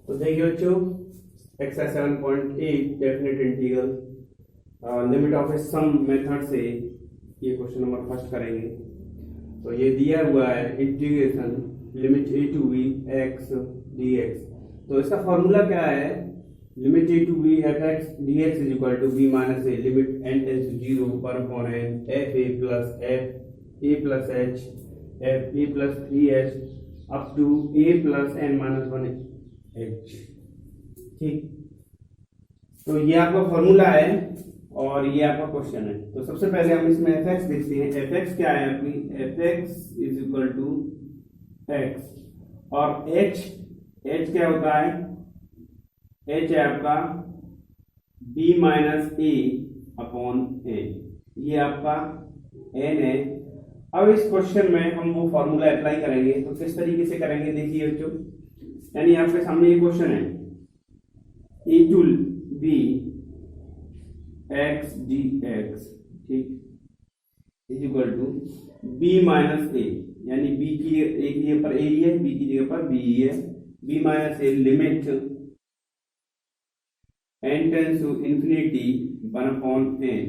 तो देखिए बच्चों, exercise 7.8 definite integral limit of a sum method से ये क्वेश्चन नंबर फर्स्ट करेंगे। तो ये दिया हुआ है integration limit a to b x d x. तो इसका फॉर्मूला क्या है? Limit a to b f x d x is equal to b minus A limit N tends to zero पर upon n f a plus h f a plus 3h up to a plus N minus 1h। ठीक, तो ये आपका formula है और ये आपका question है। तो सबसे पहले हम इसमें एफ एक्स देखते हैं। एफ एक्स क्या है आपकी? F X is equal to X और एच क्या होता है? एच है आपका बी माइनस ए अपॉन एन, ये आपका एन है। अब इस क्वेश्चन में हम वो फॉर्मूला अप्लाई करेंगे। तो किस तरीके से करेंगे देखिए बच्चों, यानी आपके सामने ये क्वेश्चन है a to b x d x, ठीक, is equal to b minus ए, यानी बी की ए की जगह पर ए है, बी की जगह पर बी है, B minus A limit N tends to infinity 1/n।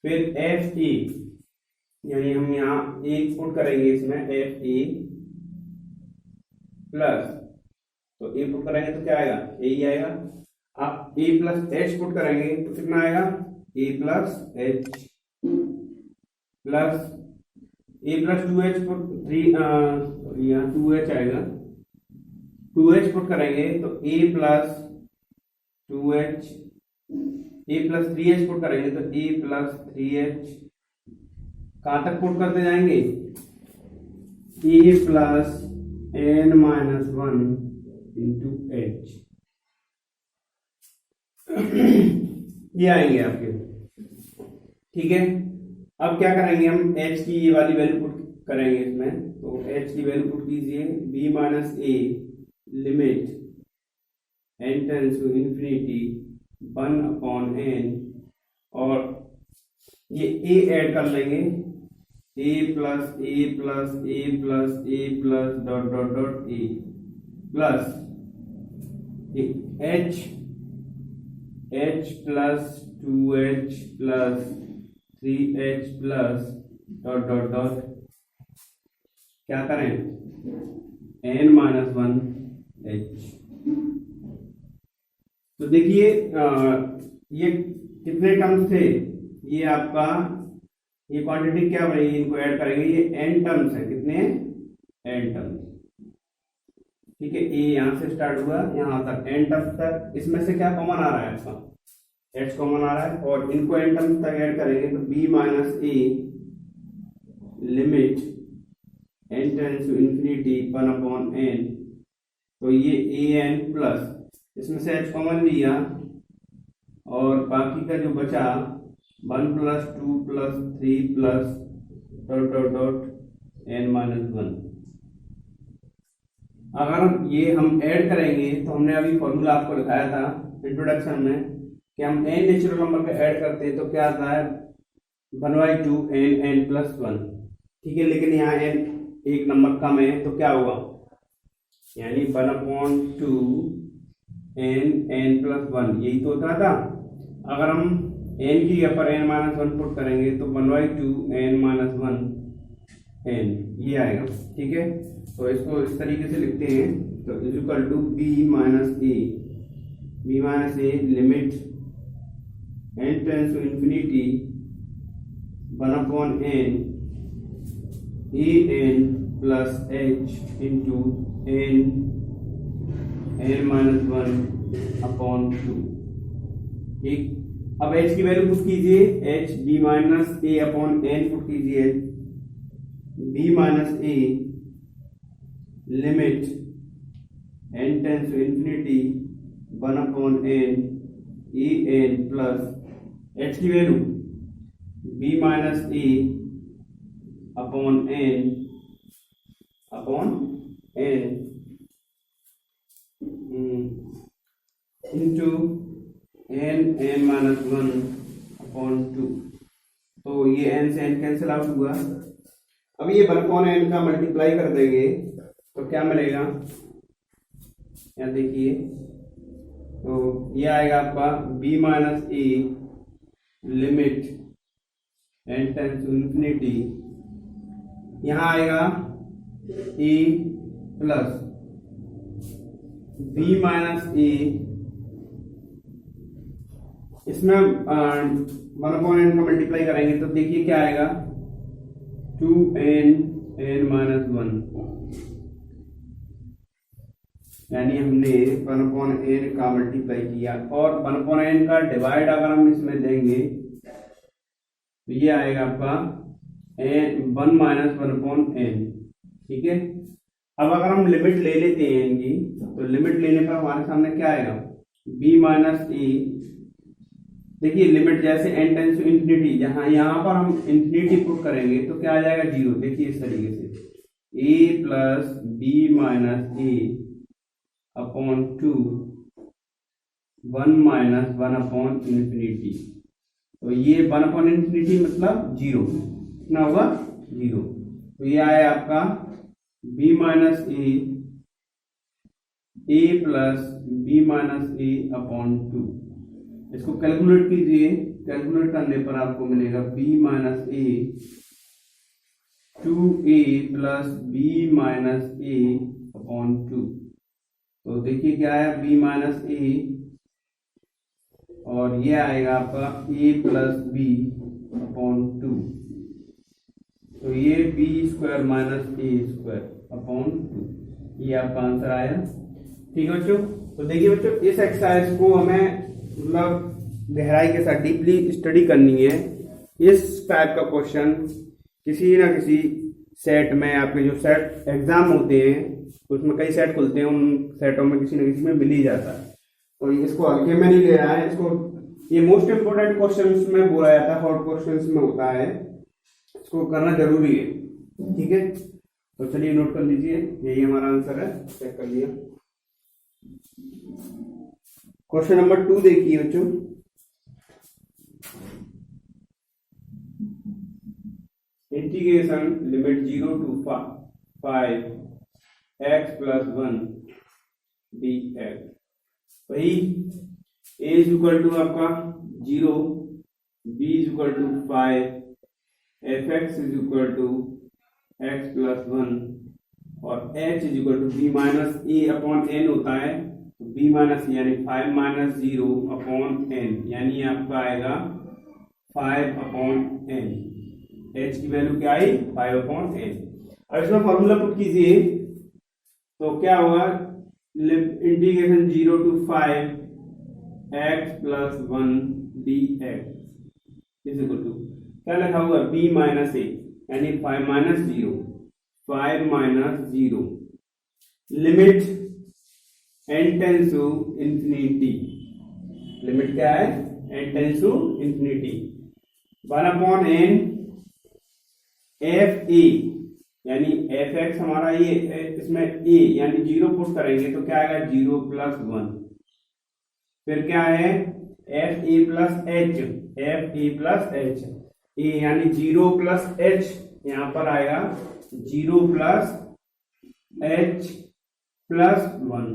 फिर एफ ए, यानी हम यहाँ एक पुट करेंगे इसमें एफ ए प्लस, तो ए पुट करेंगे तो क्या आएगा? ए ही आएगा। आप ए प्लस एच पुट करेंगे तो कितना आएगा? A plus H plus A plus 2h put 3 यहाँ 2h आएगा। 2h पुट करेंगे तो ए प्लस 2h, ए प्लस 3h पुट करेंगे तो ए प्लस 3h। कहां तक पुट करते जाएंगे? A plus N minus 1 into h, ये आएंगे आपके। ठीक है, अब क्या करेंगे हम? h की ये वाली वैल्यू पुट करेंगे इसमें। तो h की वैल्यू पुट कीजिए b minus A limit n tends to infinity 1/n, और ये a ऐड कर लेंगे, a plus A plus A plus A plus dot dot dot A plus h plus 2h plus 3h plus dot dot dot क्या करें? n minus 1h। तो देखिए ये कितने टर्म्स थे? ये आपका ये क्वांटिटी क्या बनेगी? इनको ऐड करेंगे, ये n टर्म्स है। कितने? n terms. ठीक है, ए यहां से स्टार्ट हुआ यहां तक n टर्म्स तक। इसमें से क्या कॉमन आ रहा है? आपका h कॉमन आ रहा है, और इनको n टर्म्स तक ऐड करेंगे तो b minus A limit n tends to infinity 1/n। तो ये an प्लस इसमें से h कॉमन लिया और बाकी का जो बचा 1 plus 2 plus 3 plus dot dot dot n minus 1। अगर हम ऐड करेंगे तो हमने अभी फॉर्मूला आपको दिखाया था इंट्रोडक्शन में कि हम n नेचुरल नंबर पे ऐड करते हैं तो क्या आता है? 1/2 n प्लस 1। ठीक है, लेकिन यहाँ n एक नंबर कम है तो क्या होगा? यानी 1/2 n प्लस 1, यही तो होता था। अगर हम n की जगह पर n माइनस 1 पुट करेंगे तो 1/2 n माइनस 1 n, ये आएगा। ठीक है, तो इसको इस तरीके से लिखते हैं। तो is equal to b minus A limit n tends to infinity 1/n a n plus h into n minus 1/2। ठीक, अब h की वैल्यू पुट कीजिए, h b माइनस ए अपॉन n पुट कीजिए, b minus A limit n tends to infinity 1/n a n plus h की value b minus ए upon n into n minus 1/2। तो ये n से n cancel out हुआ। अब ये 1/n का multiply कर देंगे तो क्या मिलेगा? यहाँ देखिए, तो ये आएगा आपका b minus A limit N tends to infinity, यहाँ आएगा A plus b minus A, इसमें 1/n का मल्टीप्लाई करेंगे तो देखिए क्या आएगा 2n n माइनस 1, यानी हमने 1/n का मल्टीप्लाई किया और 1/n का डिवाइड अगर हम इसमें देंगे तो ये आएगा आपका 1 माइनस 1/n। ठीक है, अब अगर हम लिमिट ले लेते हैं इनकी, तो लिमिट लेने पर हमारे सामने क्या आएगा b माइनस ए, देखिए लिमिट जैसे n टेंस टू इंफिनिटी, यहाँ पर हम इंफिनिटी पुट करेंगे तो क्या आ जाएगा 0। देखिए इस तरीके से a plus B minus A upon 2 1 minus 1 upon infinity, तो ये 1 अपॉन इंफिनिटी मतलब 0, कितना होगा 0। तो ये आया आपका b माइनस ए प्लस बी माइनस ए अपॉन 2। इसको कैलकुलेट कीजिए, कैलकुलेट करने पर आपको मिलेगा b माइनस ए 2a प्लस बी माइनस ए अपॉन 2। तो देखिए क्या आया b माइनस ए, और ये आएगा आपका a प्लस बी अपॉन 2, तो ये b स्क्वायर माइनस ए स्क्वायर अपॉन 2, ये आपका आंसर आया। ठीक है बच्चों, तो देखिए बच्चों इस एक्सरसाइज को हमें मतलब गहराई के साथ डीपली स्टडी करनी है। इस टाइप का क्वेश्चन किसी ना किसी सेट में, आपके जो सेट एग्जाम होते हैं उसमें कई सेट खुलते हैं, उन सेटों में किसी न किसी में मिल ही जाता है। तो इसको हल्के में नहीं ले रहा है, इसको ये मोस्ट इंपोर्टेंट क्वेश्चंस में बोला जाता है, हॉट क्वेश्चंस में होता है, इसको करना जरूरी है। ठीक है, तो चलिए नोट कर लीजिए, यही हमारा आंसर है, चेक कर लिया। क्वेश्चन नंबर 2 देखिए बच्चों, integration limit 0 to 5 x plus 1 dx, वही a इज इक्वल टू आपका 0, b is equal to 5, fx is equal to x plus 1 और h is equal to b minus A upon n होता है, b minus यानी 5 minus 0 upon n, यानी आपका आएगा 5 upon n। h की value क्या आई 5 अपॉन n। अब इसमें फॉर्मूला पुट कीजिए तो क्या होगा, integration 0 to 5 x plus 1 dx is equal to क्या लिखा हुआ b माइनस ए यानी 5 minus 0, 5 minus 0, limit n tends to infinity, limit क्या है n tends to infinity 1 upon n F A, यानी एफ एक्स हमारा ये इसमें a यानी 0 पुट करेंगे तो क्या आएगा 0 प्लस 1, फिर क्या है f a plus h, f a plus h, a यानी 0 प्लस एच, यहां पर आएगा 0 प्लस एच प्लस 1,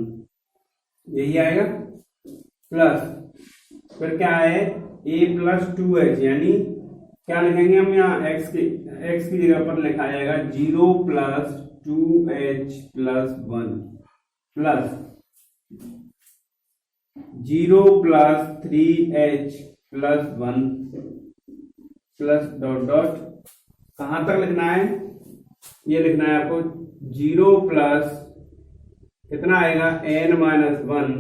यही आएगा प्लस, फिर क्या है a प्लस 2h, यानी क्या लिखेंगे हम यहाँ x की जगह पर लिखा जाएगा 0 plus 2h plus 1 plus 0 plus 3h plus 1 plus dot dot, कहां तक लिखना है, ये लिखना है आपको 0 प्लस कितना आएगा n माइनस 1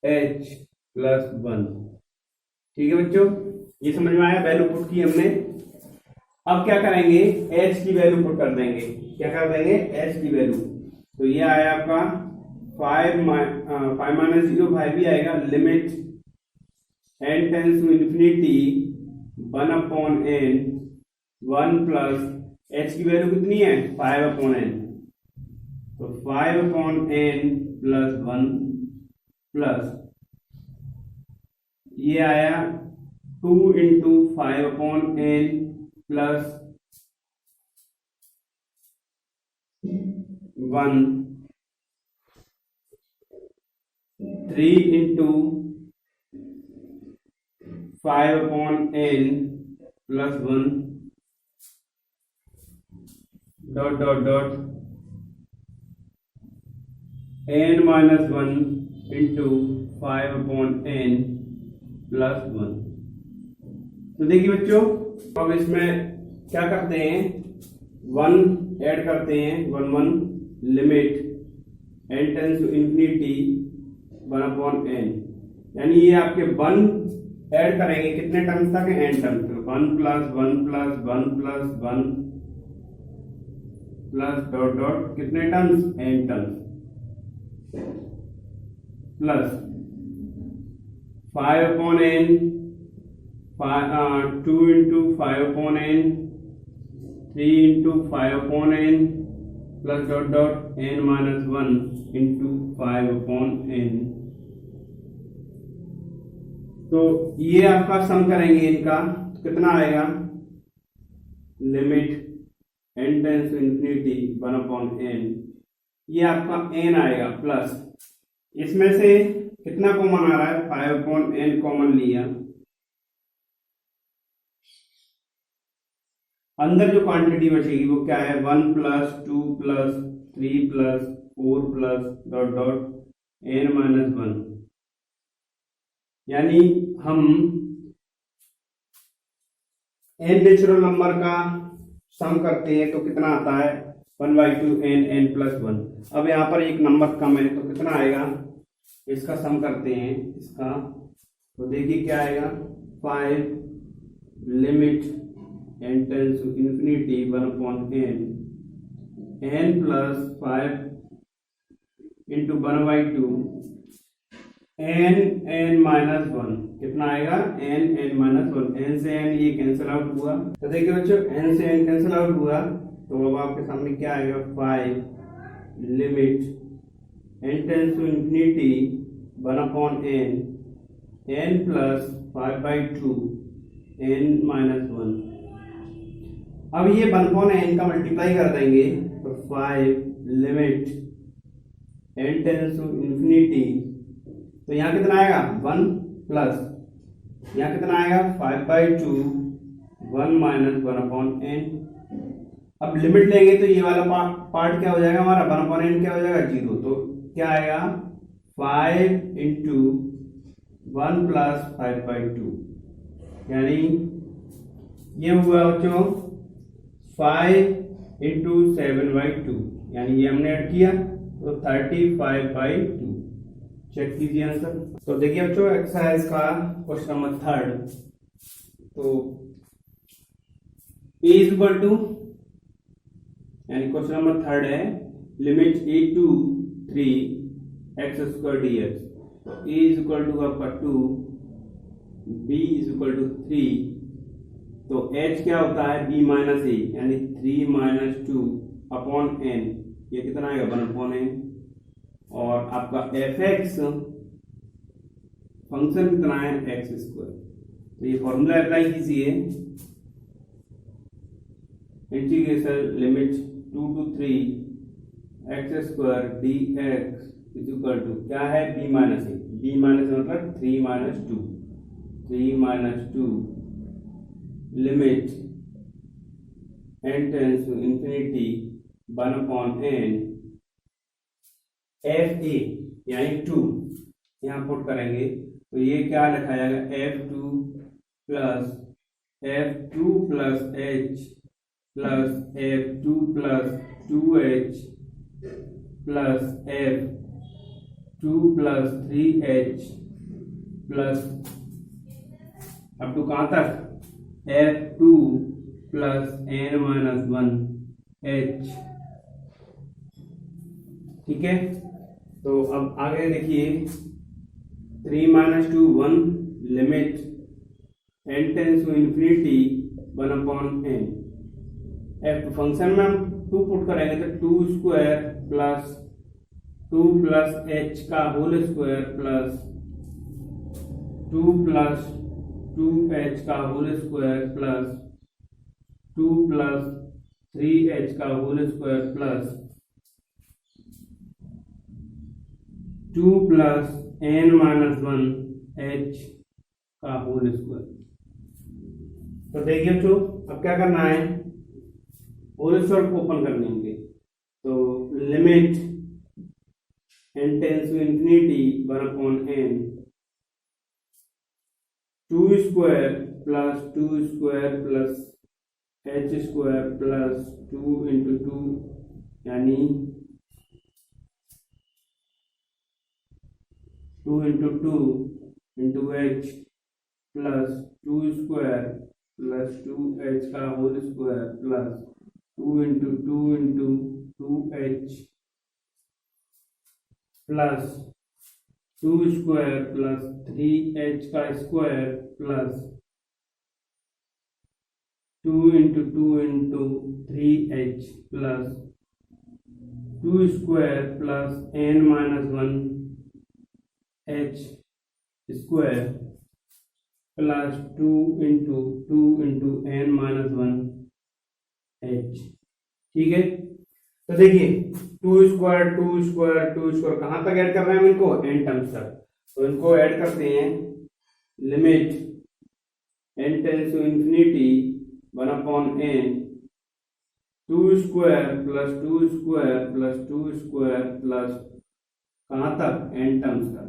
h प्लस 1। ठीक है बच्चों, ये समझ में आया, वैल्यू पुट की हमने। अब क्या करेंगे h की वैल्यू पुट कर देंगे, क्या कर देंगे h की वैल्यू, तो ये आया आपका 5 माइनस 0 5 भी आएगा, limit n tends to infinity 1 upon n 1 plus h की वैल्यू कितनी है 5 अपॉन n, तो 5 अपॉन n प्लस 1 प्लस ये आया 2 into 5 upon n plus 1 3 into 5/n plus 1 dot dot dot n minus 1 into 5/n plus 1। तो देखिए बच्चों, अब इसमें क्या करते हैं, 1 ऐड करते हैं, 1 limit n tends to infinity 1/n, यानी ये आपके 1 ऐड करेंगे कितने टर्म्स तक, n टर्म्स तक, 1 plus 1 plus 1 plus 1 plus dot dot कितने terms, n terms, plus 5/n 2 into 5/n 3 into 5/n plus dot dot n minus 1 into 5/n। तो ये आपका सम करेंगे इनका, तो कितना आएगा, limit n tends to infinity 1/n, ये आपका n आएगा, प्लस इसमें से कितना कॉमन आ रहा है, 5/n कॉमन लिया, अंदर जो क्वांटिटी बचेगी वो क्या है, 1 plus 2 plus 3 plus 4 plus dot dot n minus 1, यानी हम n नेचुरल नंबर का सम करते हैं तो कितना आता है, 1/2 n प्लस 1। अब यहाँ पर एक नंबर कम है तो कितना आएगा, इसका सम करते हैं इसका, तो देखिए क्या आएगा, 5 limit n tends to infinity 1/n, n plus 5 into 1/2 n minus 1, कितना आएगा, n माइनस 1, n से n ये कैंसिल आउट हुआ, तो देखिए बच्चों n से n कैंसिल आउट हुआ, तो अब आपके सामने क्या आएगा, 5 limit n tends to infinity 1/n, n plus 5/2 n minus 1। अब ये 1/n का मल्टीप्लाई कर देंगे तो 5 limit n tends to infinity, तो यहाँ कितना आएगा, 1 प्लस यहाँ कितना आएगा, 5/2 1 माइनस 1/n। अब लिमिट लेंगे तो ये वाला पार्ट क्या हो जाएगा हमारा, 1/n क्या हो जाएगा, 0, तो क्या आएगा, 5 इंटू 1 प्लस 5/2, यानी ये हुआ बच्चों 5 इंटू 7/2, यानी ये हमने ऐड किया तो 35/2। चेक कीजिए आंसर। तो देखिए बच्चों एक्सरसाइज का क्वेश्चन नंबर 3, तो a इज इक्वल टू, यानी क्वेश्चन नंबर 3 है, limit a to 3 x² dx, तो a इज इक्वल टू आपका 2, b इज इक्वल टू 3, तो h क्या होता है, b माइनस a, यानी 3 माइनस 2/n, ये कितना आएगा, 1/n, और आपका fx फंक्शन कितना है, x²। तो ये फॉर्मूला अप्लाई कीजिए, integration limit 2 to 3 x² dx is equal to क्या है, b minus a, b minus मतलब 3 minus 2, 3 minus 2 limit n tends to infinity 1/n f a यानी 2 यहाँ पुट करेंगे, तो ये क्या लिखा जाएगा, f2 plus f2 plus h plus f2 plus 2h plus f2 plus 3h plus अब टू कहाँ तक, f2 plus n minus 1h। ठीक है, तो अब आगे देखिए, 3 minus 2 1 limit n tends to infinity 1/n, f function में हम 2 पुट करेंगे तो 2² प्लस 2 प्लस h का whole square plus 2 plus 2h का whole square plus 2 plus 3h का whole square plus 2 plus N minus one H का whole square. तो देखिए बच्चों, अब क्या करना है, होल स्क्वायर को ओपन करने होंगे। तो limit n tends to infinity 1/n 2 square plus 2 square plus h square plus 2 into 2 यानी 2 into 2 into h plus 2 square plus 2h का whole square plus 2 into 2 into 2h plus 2 square plus 3h का square plus 2 into 2 into 3h plus 2 square plus n minus 1 h square plus 2 into n minus 1 h। ठीक है, तो देखिए 2 square 2 square 2 square कहां तक add कर रहे हैं हम इनको, n टर्म्स तक। तो इनको ऐड करते हैं, limit n tends to infinity 1/n 2 square plus 2 square plus 2 square plus कहां तक, n टर्म्स तक,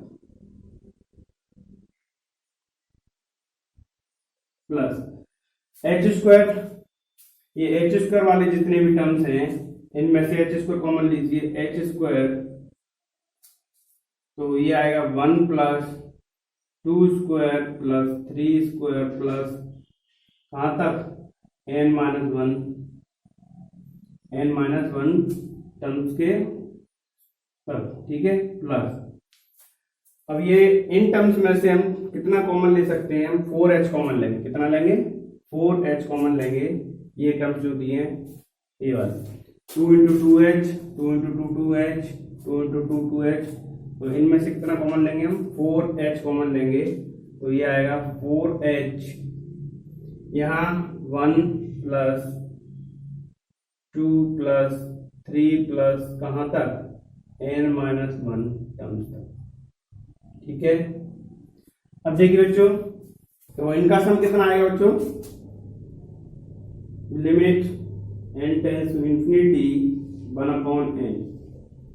प्लस h स्क्वायर। ये h स्क्वायर वाले जितने भी टर्म्स हैं इनमें से h स्क्वायर कॉमन लीजिए, h स्क्वायर तो ये आएगा 1 plus 2 square plus 3 square plus कहां तक, n माइनस 1 टर्म्स के तक। ठीक है, प्लस अब ये इन टर्म्स में से हम कितना कॉमन ले सकते हैं, हम 4h कॉमन लेंगे। कितना लेंगे, 4h कॉमन लेंगे। ये टर्म्स जो दिए हैं ये वाले 2 into 2h 2 into 2 2h 2 into 2 2h, तो इनमें से कितना कॉमन लेंगे हम, 4h कॉमन लेंगे। तो ये आएगा 4h, यहाँ 1 प्लस 2 प्लस 3 प्लस कहां तक, n माइनस 1 टर्म्स तक। ठीक है, अब देखिए बच्चों, तो इनका सम कितना आएगा बच्चों, limit n tends to infinity 1/n,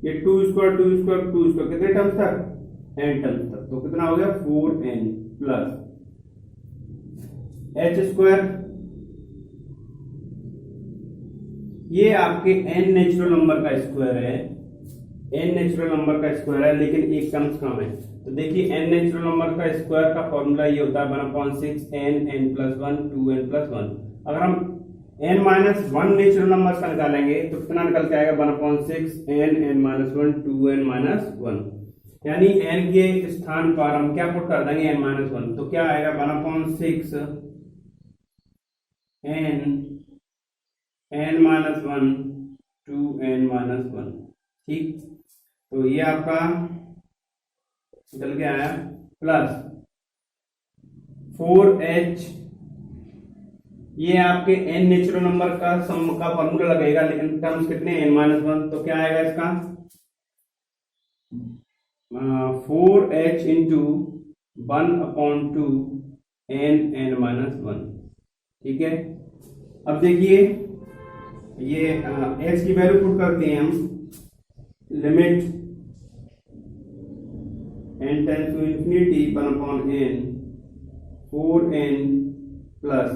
ये 2 स्क्वायर 2 स्क्वायर 2 स्क्वायर कितने टर्म्स तक, n टर्म्स तक। तो कितना हो गया 4n प्लस h स्क्वायर, ये आपके n नेचुरल नंबर का स्क्वायर है, n नेचुरल नंबर का स्क्वायर है, लेकिन एक टर्म्स कम है। तो देखिए n नेचुरल नंबर का स्क्वायर का फॉर्मूला ये होता है 1/6 n प्लस 1 2n प्लस 1। अगर हम n माइनस 1 नेचुरल नंबर का निकालेंगे तो कितना निकल के आएगा, 1/6 n माइनस 1 2n माइनस 1, यानी n के स्थान पर हम क्या पुट कर देंगे, n माइनस 1। तो क्या आएगा 1/6 n माइनस 1 2n माइनस 1। ठीक, तो ये आपका निकल के आया, प्लस 4h, ये आपके n नेचुरल नंबर का सम का फॉर्मूला लगेगा, लेकिन टर्म्स कितने, n माइनस 1। तो क्या आएगा इसका 4h इंटू 1/2 n माइनस 1। ठीक है, अब देखिए ये h की वैल्यू पुट करते हैं हम, limit n tends to infinity 1/n 4n plus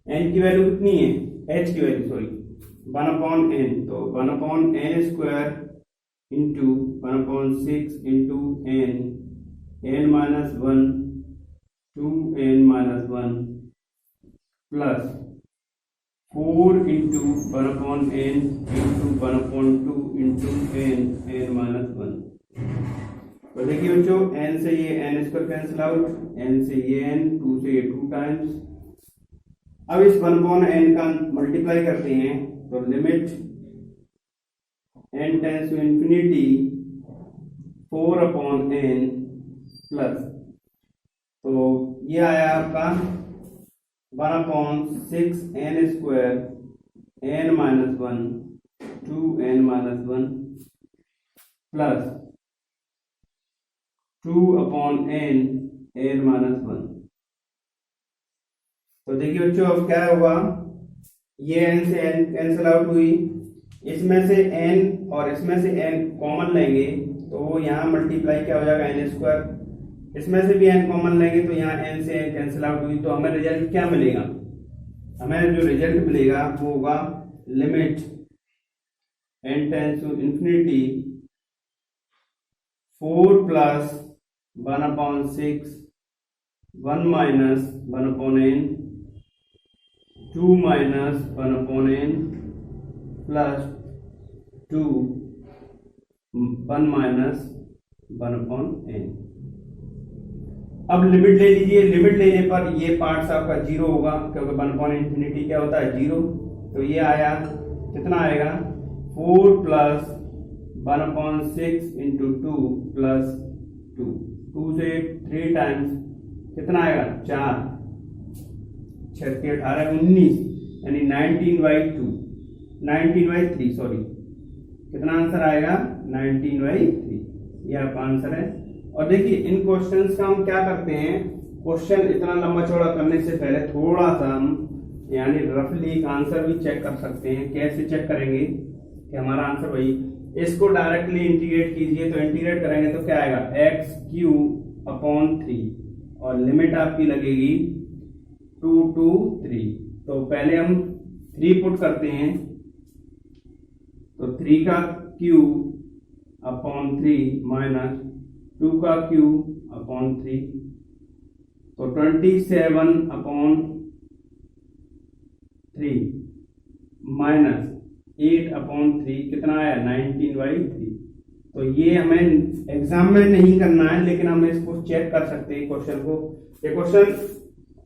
n की वैल्यू कितनी है, h की वैल्यू सॉरी 1/n, तो 1/n square into 1/6 into n minus 1 2n minus 1 plus 4 into 1/n into 1/2 into n minus 1। तो देखिए बच्चों, n से ये n square cancel out, n से ये n, 2 से ये 2 टाइम्स। अब इस 1/n का मल्टीप्लाई करते हैं, तो limit n tends to infinity 4/n plus, तो ये आया आपका 1/6 n square n minus 1 2n minus 1 plus 2/n(n-1). तो देखिए बच्चों अब क्या होगा, ये n से n कैंसिल आउट हुई, इसमें से n और इसमें से n कॉमन लेंगे तो वो यहाँ मल्टीप्लाई क्या हो जाएगा n², इसमें से भी n कॉमन लेंगे तो यहाँ n से n कैंसिल आउट हुई, तो हमें रिजल्ट क्या मिलेगा, हमें जो रिजल्ट मिलेगा वो होगा limit n tends to infinity 4 + 1/6 1 - 1/n 2 - 1/n plus 2 1 - 1/n। अब लिमिट ले लीजिए, लिमिट लेने पर ये पार्ट्स आपका जीरो होगा क्योंकि 1/∞ क्या होता है, जीरो। तो ये आया, कितना आएगा, 4 + 1/6 × 2 + 2, 2 से 3 टाइम्स कितना आएगा, 4, 6 × 18 19, यानी 19/2, 19/3 सॉरी, कितना आंसर आएगा, 19/3, ये आपका आंसर है। और देखिए इन क्वेश्चंस का हम क्या करते हैं, क्वेश्चन इतना लंबा चौड़ा करने से पहले थोड़ा सा हम यानी रफली एक आंसर भी चेक कर सकते हैं। कैसे चेक करेंगे कि हमारा आंसर वही, इसको डायरेक्टली इंटीग्रेट कीजिए, तो इंटीग्रेट करेंगे तो क्या आएगा, x³ और लिमिट आपकी लगेगी 2 to 3। तो पहले हम 3 पुट करते हैं, तो 3/3 माइनस 2/3, तो 27/3 माइनस 8/3 कितना आया, 19/3। तो ये हमें एग्जाम में नहीं करना है, लेकिन हम इसको चेक कर सकते हैं क्वेश्चन को। ये क्वेश्चन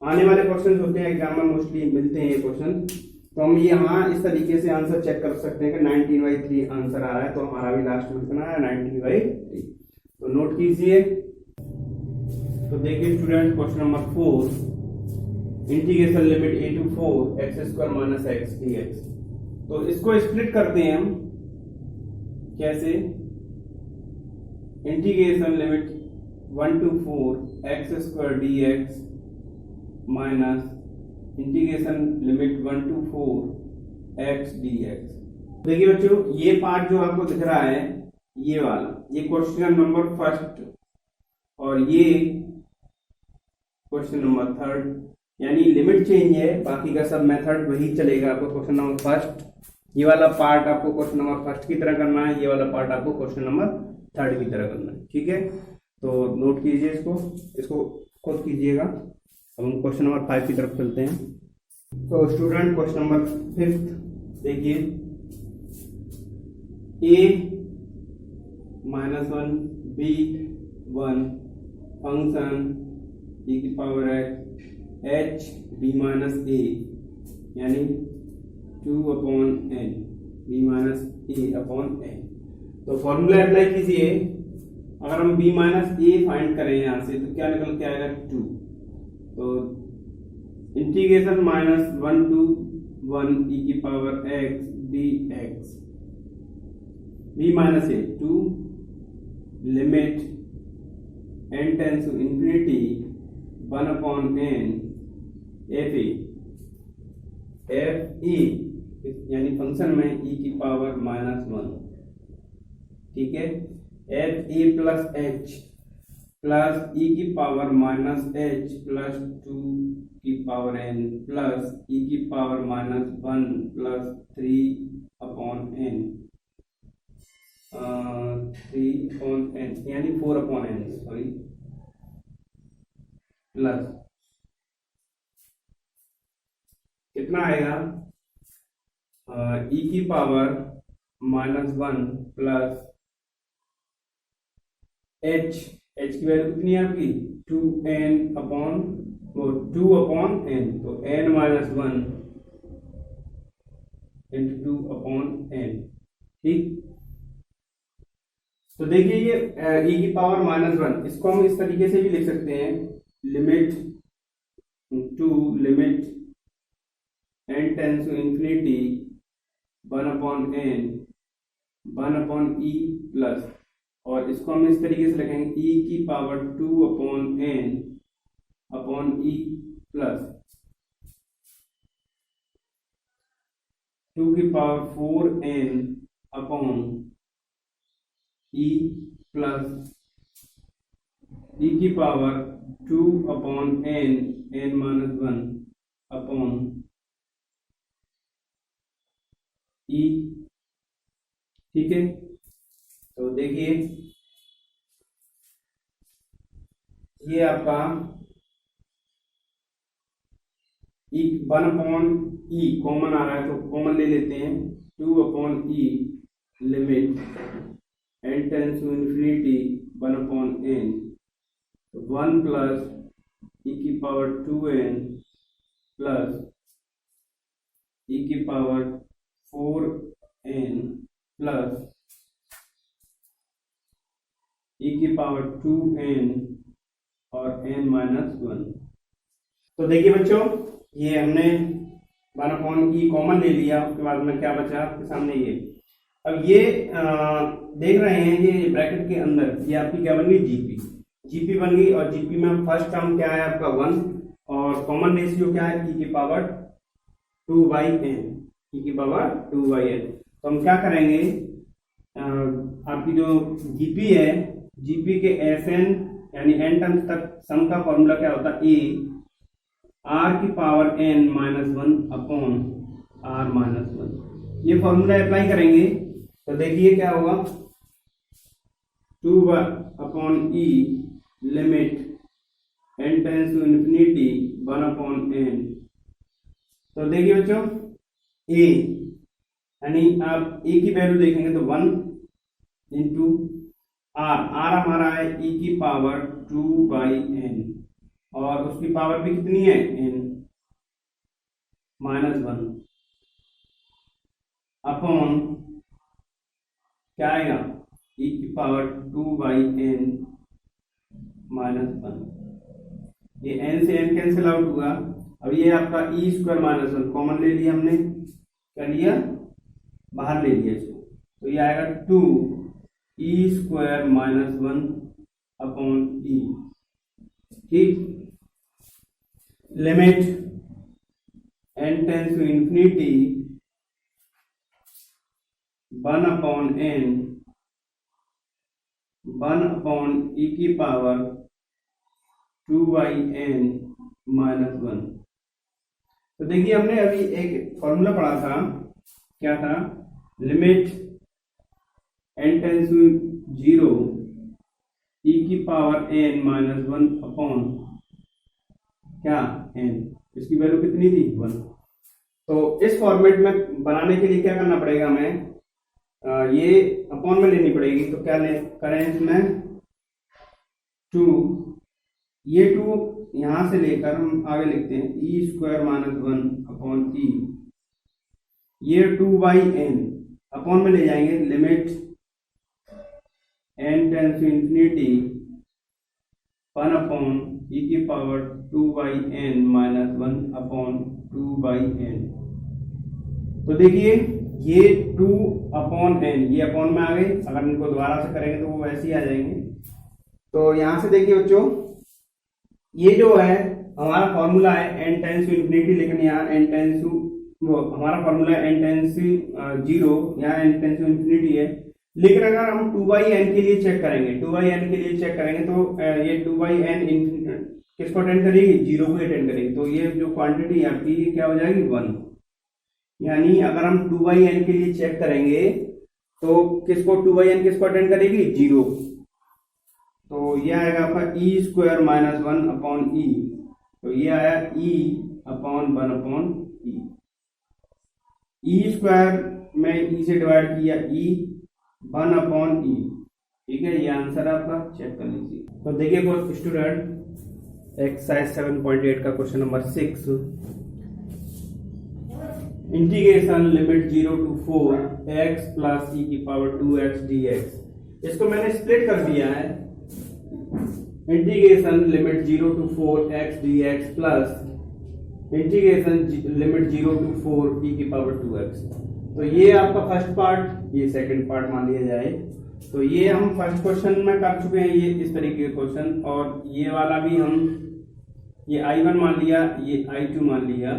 आने वाले क्वेश्चन होते हैं एग्जाम में, मोस्टली मिलते हैं ये क्वेश्चन। तो हम यहाँ इस तरीके से आंसर चेक कर सकते हैं कि 19/3 आंसर आ रहा है, तो हमारा भी लास्ट में कितना है, 19/3। तो नोट कीजिए। तो देखिए student, question number 4, integration limit a to 4 x² - x dx। तो इसको स्प्लिट करते हैं हम, कैसे, integration limit 1 to 4 x² dx minus integration limit 1 to 4 x dx। देखिए बच्चों, ये पार्ट जो आपको दिख रहा है, ये वाला, ये क्वेश्चन नंबर 1 और ये क्वेश्चन नंबर 3, यानी लिमिट चेंज है, बाकी का सब मेथड वही चलेगा। आपको क्वेश्चन नंबर 1 ये वाला पार्ट आपको क्वेश्चन नंबर 1 की तरह करना है, ये वाला पार्ट आपको क्वेश्चन नंबर 3 की तरह करना है, ठीक है। तो नोट कीजिए इसको खुद कीजिएगा। अब हम क्वेश्चन नंबर 5 की तरफ चलते हैं। तो स्टूडेंट, क्वेश्चन नंबर 5 देखिए, a-1 b1 function e⁻x h b - a यानी 2/n b-a/n। तो फॉर्मूला अप्लाई कीजिए। अगर हम b - a फाइंड करें यहां से, तो क्या निकल के आएगा, 2। तो integration -1 to 1 e⁻x dx b - a 2 limit n tends to infinity 1/n f यानी फंक्शन में e⁻−1, ठीक है, f plus h plus e⁻−h plus 2n plus e⁻−1 plus 3/n 3/n यानी 4/n सॉरी, प्लस कितना आएगा, e⁻−1 प्लस h की value कितनी है आपकी, 2n तो n-1 into 2/n, ठीक। तो देखिए ये e⁻−1, इसको हम इस तरीके से भी लिख सकते हैं, limit n tends to infinity 1/n 1/e plus और इसको हम इस तरीके से लिखेंगे e की power 2 upon n upon e plus 2 की power 4n upon e plus e की power 2 upon n minus 1 upon e। ठीक है, तो देखिए ये आपका e 1 अपॉन e कॉमन आ रहा है, तो कॉमन ले लेते हैं। 2 upon e limit n tends to infinity 1 upon n, 1 plus e की पावर 2n प्लस e की पावर 4n प्लस e की पावर 2n और n माइनस 1। तो देखिए बच्चों, ये हमने 1 अपॉन ई कॉमन ले लिया, उसके बाद में क्या बचा आपके सामने ये। अब ये देख रहे हैं ये ब्रैकेट के अंदर ये आपकी क्या बन गई, जीपी बन गई। और जीपी में फर्स्ट टर्म क्या है आपका 1 और कॉमन रेशियो क्या है, ई की पावर 2/n, ई की पावर 2/n। तो हम क्या करेंगे, आपकी जो जीपी है, जीपी के एसएन यानी एन टर्म्स तक सम का फॉर्मूला क्या होता है, ए आर की power n minus 1 upon R minus 1। ये फॉर्मूला अप्लाई करेंगे तो देखिए क्या होगा, 2 upon E limit n tends to infinity 1 upon n। तो देखिए बच्चों a यानी आप a की वैल्यू देखेंगे तो 1 इंटू आर हमारा है e की पावर 2/n और उसकी पावर भी कितनी है, n माइनस 1 अपॉन क्या आएगा, e की पावर 2/n माइनस 1। ये n से n कैंसिल आउट हुआ। अब ये आपका e स्क्वायर माइनस 1 कॉमन ले लिया हमने, क्या लिया, बाहर ले लिया इसको, तो ये आएगा 2 e square minus 1 upon e। ठीक, limit n tends to infinity 1 upon e की पावर 2/n माइनस 1। तो देखिए हमने अभी एक फॉर्मूला पढ़ा था, क्या था, limit n tends to 0 e की पावर n माइनस 1 अपॉन क्या, n, इसकी वैल्यू कितनी थी, 1। तो इस फॉर्मेट में बनाने के लिए क्या करना पड़ेगा हमें, ये अपॉन में लेनी पड़ेगी। तो क्या करें इसमें 2, ये 2 यहां से लेकर हम आगे लिखते हैं e square minus 1 upon e, ये 2/n अपॉन में ले जाएंगे, limit n tends to infinity 1 upon e की power 2/n minus 1 upon 2/n। तो देखिए ये 2 अपॉन n, ये अपॉन में आ गए, अगर इनको दोबारा से करेंगे तो वो वैसे ही आ जाएंगे। तो यहां से देखिए बच्चों, ये जो है हमारा फॉर्मूला है n टेंस टू इंफिनिटी, लेकिन यहाँ n टेंस टू, वो हमारा फॉर्मूला है n टेंस टू 0, यहाँ n टेंस टू इंफिनिटी है। लेकिन अगर हम 2/n के लिए चेक करेंगे, 2/n के लिए चेक करेंगे तो ये 2/n किसको अटेंड करेगी, 0 को अटेंड करेगी। तो ये जो क्वांटिटी आपकी ये क्या हो जाएगी, 1। यानी अगर हम 2/n के लिए चेक करेंगे तो किसको 2/n किसको अटेंड करेगी, 0। तो ये आएगा आपका e square minus 1 upon e, तो ये आया e upon 1 upon e। e square में e से डिवाइड किया e 1 अपॉन e। ठीक है, ये आंसर आपका, चेक कर लीजिए। तो देखिए कोई स्टूडेंट, एक्सरसाइज 7.8 का question number 6, integration limit 0 to 4 x plus e की पावर 2x dx। इसको मैंने स्प्लिट कर दिया है, integration limit 0 to 4 x dx plus integration limit 0 to 4 e की पावर 2x। तो ये आपका फर्स्ट पार्ट, ये सेकंड पार्ट मान लिया जाए। तो ये हम फर्स्ट क्वेश्चन में कर चुके हैं, ये इस तरीके के क्वेश्चन, और ये वाला भी हम, ये I1 मान लिया, ये I2 मान लिया,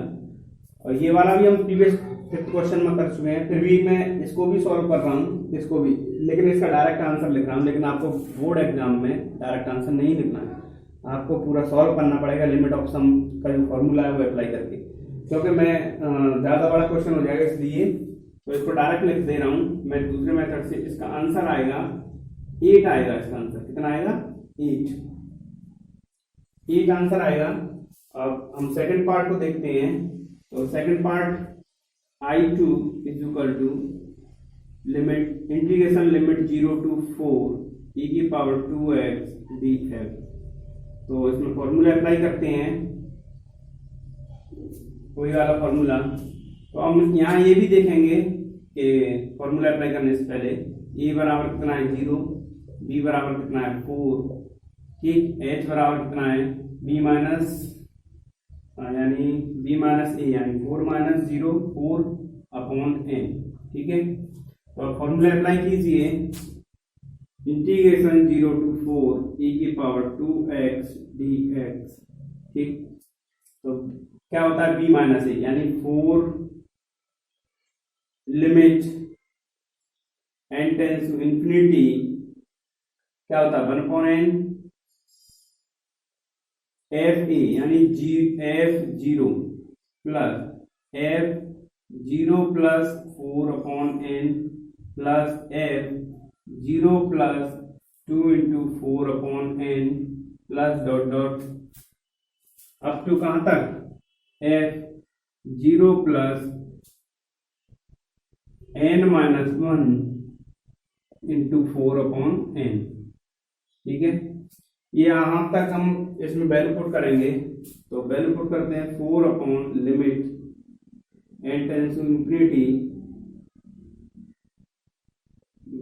और ये वाला भी हम प्रीवियस फिफ्थ क्वेश्चन में कर चुके हैं। फिर भी मैं इसको भी सॉल्व कर रहा हूँ, इसको भी, लेकिन इसका डायरेक्ट आंसर लिख रहा हूँ। लेकिन आपको बोर्ड एग्जाम में डायरेक्ट आंसर नहीं लिखना है, आपको पूरा सॉल्व करना पड़ेगा लिमिट ऑफ सम का जो फॉर्मूला है वो अप्लाई करके, क्योंकि मैं ज़्यादा बड़ा क्वेश्चन हो जाएगा, इसलिए तो इसको डायरेक्ट लिख दे रहा हूँ मैं दूसरे मेथड से। इसका आंसर आएगा 8 आएगा, इसका आंसर कितना आएगा? 8 आंसर आएगा। अब हम सेकंड पार्ट को देखते हैं। तो second part I2 is equal to limit integration limit 0 to 4 e की पावर 2x dx। तो इसमें फॉर्मूला अप्लाई करते हैं, कोई वाला फॉर्मूला। तो हम यहाँ ये भी देखेंगे कि फॉर्मूला अप्लाई करने से पहले e बराबर कितना है 0, b बराबर कितना है 4, ठीक, h बराबर कितना है b माइनस यानी b माइनस ए यानी 4 माइनस 0 4 अपॉन n, ठीक है। तो फॉर्मूला अप्लाई कीजिए, इंटीग्रेशन 0 to 4 e की पावर 2x dx, ठीक। तो क्या होता है b माइनस ए यानी 4 limit n tends to infinity, क्या होता है 1 अपॉन n f a यानी f0 plus f0 plus 4 upon n plus f0 plus 2 into 4 upon n plus dot dot up to कहां तक f0 plus n minus 1 into 4 upon n, ठीक है। ये यहां तक हम इसमें वैल्यू पुट करेंगे। तो वैल्यू पुट करते हैं 4 upon limit n tends to infinity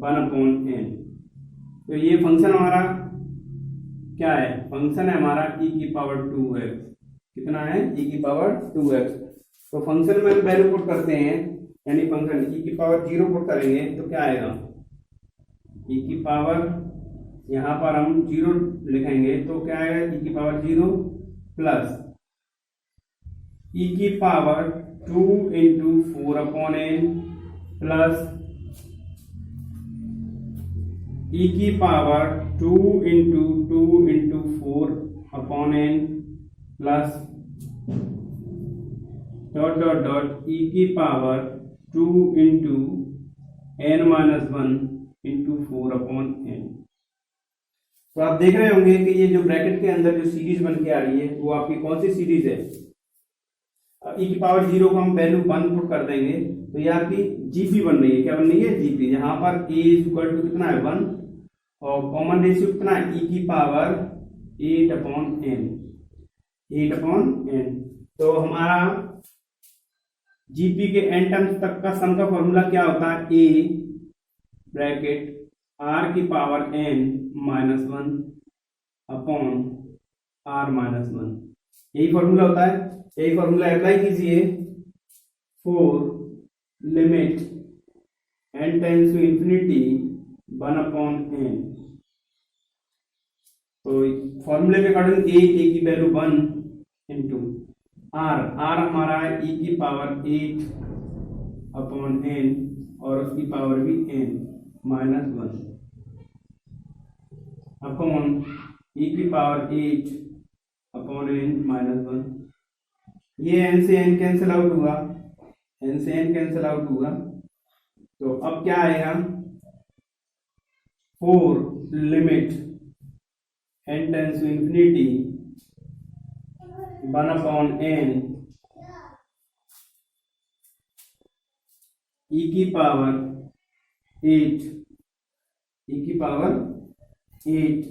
1 upon n। तो ये फंक्शन हमारा क्या है? फंक्शन है हमारा e की पावर 2x, कितना है e की पावर 2x। तो फंक्शन में हम वैल्यू पुट करते हैं, यानी फंक्शन e की पावर 0 पुट करेंगे तो क्या आएगा e की पावर, यहां पर हम 0 लिखेंगे तो क्या आएगा e की पावर 0 प्लस e की power 2 into 4 upon n plus e की power 2 into 2 into 4 upon n plus dot dot dot e की power 2 into n minus 1 into 4 upon n। तो आप देख रहे होंगे कि ये जो ब्रैकेट के अंदर जो सीरीज बन के आ रही है वो आपकी कौन सी सीरीज है? अब e की पावर 0 को हम वैल्यू 1 पुट कर देंगे तो ये आपकी जीपी बन रही है। क्या बन रही है? जीपी। यहाँ पर a इज इक्वल टू कितना है 1 और कॉमन रेशियो कितना है e की power 8 upon n, 8 upon n। तो हमारा जीपी के n टर्म्स तक का सम का फॉर्मूला क्या होता है? a ब्रैकेट r की power n minus 1 upon r minus 1, यही फॉर्मूला होता है। यही फॉर्मूला अप्लाई कीजिए, 4 limit n tends to infinity 1 upon n। तो फॉर्मूले के अकॉर्डिंग a की वैल्यू 1 इंटू r हमारा है e की पावर 8 अपॉन n और उसकी पावर भी n माइनस 1 अपॉन e की पावर 8 अपॉन n माइनस 1। ये n से n कैंसिल आउट हुआ, n से n कैंसिल आउट हुआ। तो अब क्या आएगा? 4 limit n tends to infinity 1 upon n e की पावर 8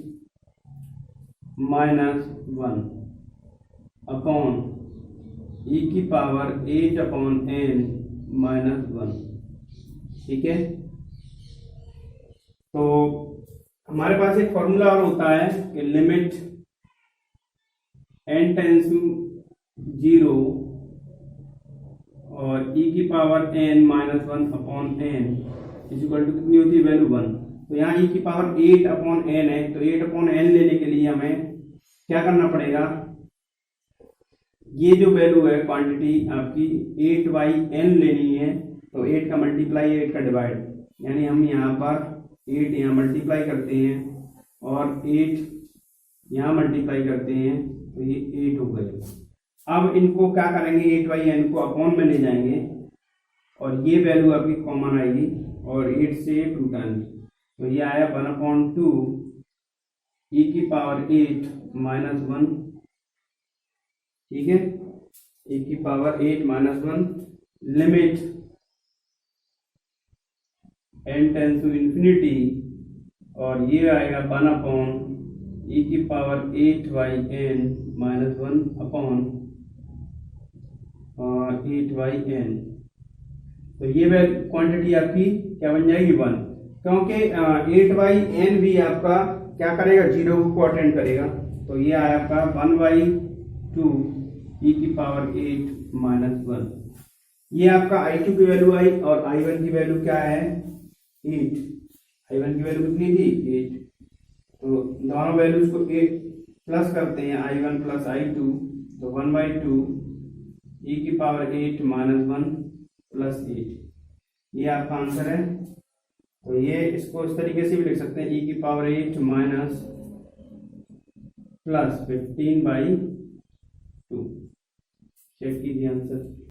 माइनस 1 अपॉन e की पावर 8 अपॉन n माइनस 1, ठीक है। तो हमारे पास एक फॉर्मूला और होता है कि लिमिट n टेंस टू 0 और e की power n minus 1 upon n is equal to कितनी होती है? वैल्यू 1। तो यहाँ e की पावर 8/n है, तो 8/n लेने के लिए हमें क्या करना पड़ेगा, ये जो वैल्यू है क्वांटिटी आपकी 8/n लेनी है, तो 8 का मल्टीप्लाई 8 का डिवाइड, यानी हम यहाँ पर 8 यहाँ मल्टीप्लाई करते हैं और 8 यहाँ मल्टीप्लाई करते हैं, तो ये 8 हो गए। अब इनको क्या करेंगे, 8/n को अपॉन में ले जाएंगे और ये वैल्यू आपकी कॉमन आएगी और 8 से 2 टाइम्स, तो ये आया 1/2 e की पावर 8 - 1, ठीक है, e की power 8 - 1 limit n tends to infinity, और ये आएगा 1/e की पावर 8/n - 1 अपॉन 8/n। तो ये क्वांटिटी आपकी क्या बन जाएगी 1, क्योंकि 8/n भी आपका क्या करेगा, 0 को अटेंड करेगा, तो ये आया आपका 1/2 e की पावर 8 - 1। ये आपका I2 की वैल्यू आई और I1 की वैल्यू क्या है, 8। I1 की वैल्यू कितनी थी, 8, तो दोनों वैल्यूज को 8 प्लस करते हैं, I1 प्लस I2, तो 1/2 e की पावर 8 - 1 प्लस 8, ये आपका आंसर है। तो ये इसको इस तरीके से भी लिख सकते हैं, e की पावर 8 माइनस प्लस 15/2। चेक कीजिए आंसर।